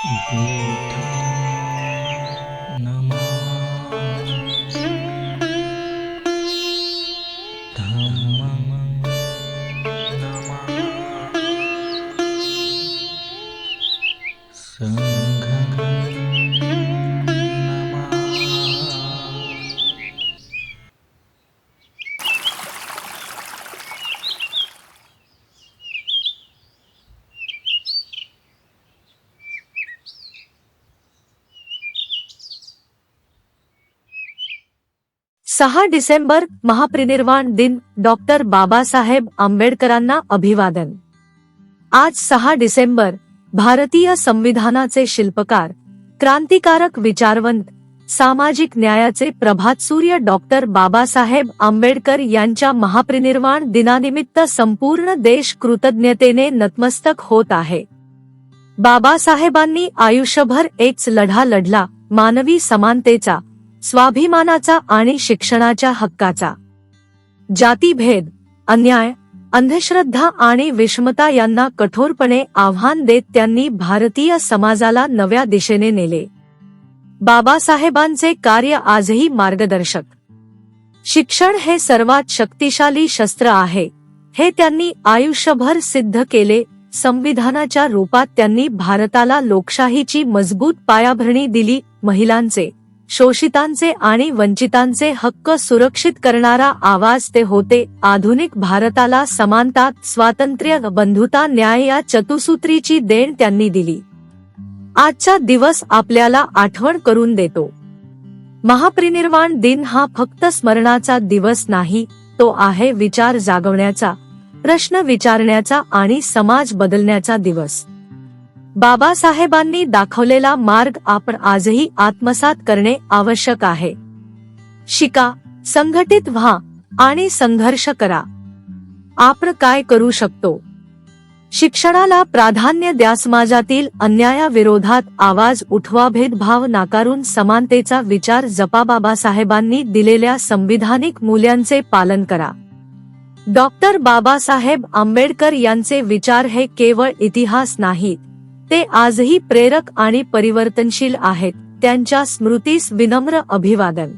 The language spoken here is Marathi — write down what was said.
बुद्धं नमामि धम्मं नमामि संघं नमामि। सहा डिसेंबर महापरिनिर्वाण दिन डॉक्टर बाबासाहेब आंबेडकरांना अभिवादन। आज 6 डिसेंबर भारतीय संविधानाचे शिल्पकार, क्रांतिकारक विचारवंत, सामाजिक न्यायाचे प्रभातसूर्य डॉक्टर बाबासाहेब आंबेडकर यांच्या महापरिनिर्वाण दिनानिमित्त संपूर्ण देश कृतज्ञतेने नतमस्तक होत आहे। बाबासाहेबांनी आयुष्यभर एकच लढा लढला, मानवी समानतेचा, स्वाभिमानाचा आणि शिक्षणाच्या हक्काचा। जातीभेद, अन्याय, अंधश्रद्धा आणि विषमता यांना कठोरपणे आव्हान देत त्यांनी भारतीय समाजाला नव्या दिशेने नेले। बाबासाहेबांचे कार्य आजही मार्गदर्शक। शिक्षण हे सर्वात शक्तिशाली शस्त्र आहे, हे त्यांनी आयुष्यभर सिद्ध केले। संविधानाच्या रूपात त्यांनी भारताला लोकशाहीची मजबूत पायाभरणी दिली। महिलांचे, शोषितांचे आणि वंचितांचे हक्क सुरक्षित करणारा आवाज ते होते। आधुनिक भारताला समानता, स्वातंत्र्य, बंधुता, न्याय या चतुसूत्रीची देण त्यांनी दिली। आजचा दिवस आपल्याला आठवण करून देतो, महापरिनिर्वाण दिन हा फक्त स्मरणाचा दिवस नाही, तो आहे विचार जागवण्याचा, प्रश्न विचारण्याचा आणि समाज बदलण्याचा दिवस। बाबासाहेबांनी दाखवलेला मार्ग आपण आजही आत्मसात करणे आवश्यक आहे। शिका, संघटित व्हा आणि संघर्ष करा। आपण काय करू शकतो? शिक्षणाला प्राधान्य द्या, समाजातील अन्यायाविरोधात आवाज उठवा, भेदभाव नाकारून समानतेचा विचार जपा, बाबासाहेबांनी दिलेल्या संविधानिक मूल्यांचे पालन करा। डॉक्टर बाबासाहेब आंबेडकर यांचे विचार हे केवळ इतिहास नाहीत, ते आजही प्रेरक आणि परिवर्तनशील आहेत। त्यांच्या स्मृतीस विनम्र अभिवादन।